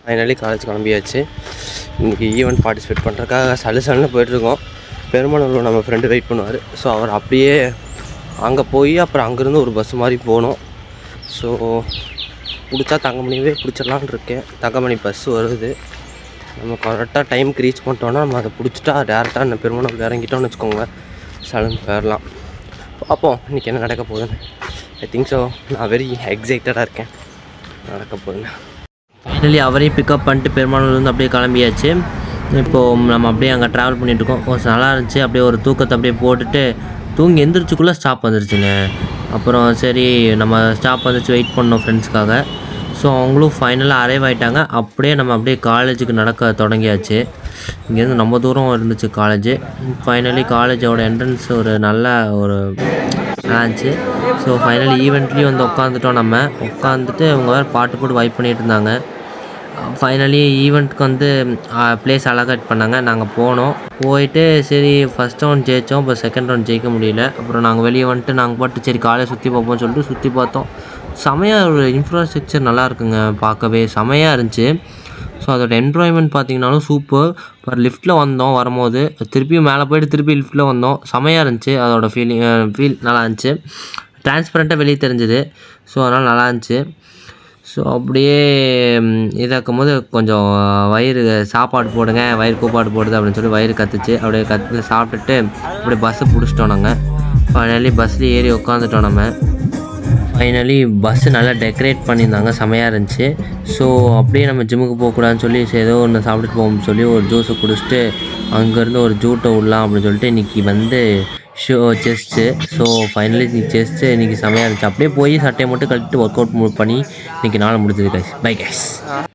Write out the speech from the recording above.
Finally college கிளம்பியாச்சு. இன்றைக்கி event participate பண்ணுறதுக்காக சலுசலுன்னு போயிட்டுருக்கோம். பெருமானூரில் நம்ம ஃப்ரெண்டு வெயிட் பண்ணுவார். ஸோ அவர் அப்படியே அங்கே போய் அப்புறம் அங்கேருந்து ஒரு பஸ் மாதிரி போகணும். ஸோ பிடிச்சா தங்கமணியவே பிடிச்சிடலான்னு இருக்கேன். தங்கமணி பஸ் வருது. நம்ம கரெக்டாக டைமுக்கு ரீச் பண்ணிட்டோன்னா நம்ம அதை பிடிச்சிட்டா டேரெக்டாக இந்த பெருமானூர் இறங்கிட்டோன்னு வச்சுக்கோங்க, சலன் போயிடலாம். பார்ப்போம் இன்றைக்கி என்ன நடக்க போகுதுன்னு. I think so. நான் வெரி எக்ஸைட்டடாக இருக்கேன் நடக்க போகுதுன்னு. ஃபைனலி அவரையும் பிக்கப் பண்ணிட்டு பெருமானூர்லேருந்து அப்படியே கிளம்பியாச்சு. இப்போது நம்ம அப்படியே அங்கே ட்ராவல் பண்ணிகிட்ருக்கோம். கொஞ்சம் நல்லா இருந்துச்சு. அப்படியே ஒரு தூக்கத்தை அப்படியே போட்டுட்டு தூங்கி எந்திரிச்சுக்குள்ளே ஸ்டாப் வந்துருச்சுங்க. அப்புறம் சரி நம்ம ஸ்டாப் வந்துச்சு, வெயிட் பண்ணோம் ஃப்ரெண்ட்ஸுக்காக. ஸோ அவங்களும் ஃபைனலாக அரைவ் ஆகிட்டாங்க. அப்படியே நம்ம அப்படியே காலேஜுக்கு நடக்க தொடங்கியாச்சு. இங்கேருந்து ரொம்ப தூரம் இருந்துச்சு காலேஜு. ஃபைனலி காலேஜோட என்ட்ரன்ஸ் ஒரு நல்ல ஒரு இருந்துச்சு. ஸோ ஃபைனலி ஈவெண்ட்லேயும் வந்து உட்காந்துட்டோம். நம்ம உட்காந்துட்டு அவங்க வேறு பாட்டு போட்டு வைப் பண்ணிகிட்டு இருந்தாங்க. ஃபைனலி ஈவெண்ட்டுக்கு வந்து ப்ளேஸ் அலோகேட் பண்ணாங்க. நாங்கள் போனோம். போயிட்டு சரி ஃபஸ்ட் ரவுண்ட் ஜெயித்தோம். இப்போ செகண்ட் ரவுண்ட் ஜெயிக்க முடியல. அப்புறம் நாங்கள் வெளியே வந்துட்டு நாங்கள் பாட்டு சரி காலையில் சுற்றி பார்ப்போம்னு சொல்லிட்டு சுற்றி பார்த்தோம். செமையாக ஒரு இன்ஃப்ராஸ்ட்ரக்சர் நல்லா இருக்குங்க, பார்க்கவே செமையாக இருந்துச்சு. ஸோ அதோட என்வாயன்மெண்ட் பார்த்திங்கனாலும் சூப்பர். இப்போ லிஃப்ட்டில் வந்தோம். வரும்போது திருப்பியும் மேலே போய்ட்டு திருப்பி லிஃப்ட்டில் வந்தோம். செமையாக இருந்துச்சு. அதோட ஃபீல் நல்லா இருந்துச்சு. டிரான்ஸ்பரண்ட்டாக வெளியே தெரிஞ்சுது. ஸோ அதனால் நல்லா இருந்துச்சு. ஸோ அப்படியே இதாக்கும் போது கொஞ்சம் வயிறு சாப்பாடு போடுங்க, வயிறு கூப்பாடு போடுது அப்படின்னு சொல்லி வயிறு கத்துச்சு. அப்படியே கற்று சாப்பிட்டுட்டு அப்படியே பஸ்ஸை பிடிச்சிட்டோம். நாங்கள் ஃபைனலி பஸ்ஸில் ஏறி உட்காந்துட்டோம். நம்ம ஃபைனலி பஸ்ஸு நல்லா டெக்கரேட் பண்ணியிருந்தாங்க, செமையாக இருந்துச்சு. ஸோ அப்படியே நம்ம ஜிம்முக்கு போகக்கூடாதுன்னு சொல்லி ஏதோ ஒன்று சாப்பிட்டுட்டு போகணும்னு சொல்லி ஒரு ஜூஸை குடிச்சிட்டு அங்கேருந்து ஒரு ஜூட்டை விடலாம் அப்படின்னு சொல்லிட்டு இன்றைக்கி வந்து செஸ்ட்டு. ஸோ ஃபைனலி இன்றைக்கி செஸ்ட்டு இன்றைக்கி செமையாக இருந்துச்சு. அப்படியே போய் சட்டையை மட்டும் கழட்டிட்டு ஒர்க் அவுட் பண்ணி இன்றைக்கி நாள் முடிஞ்சது கைஸ். Bye guys.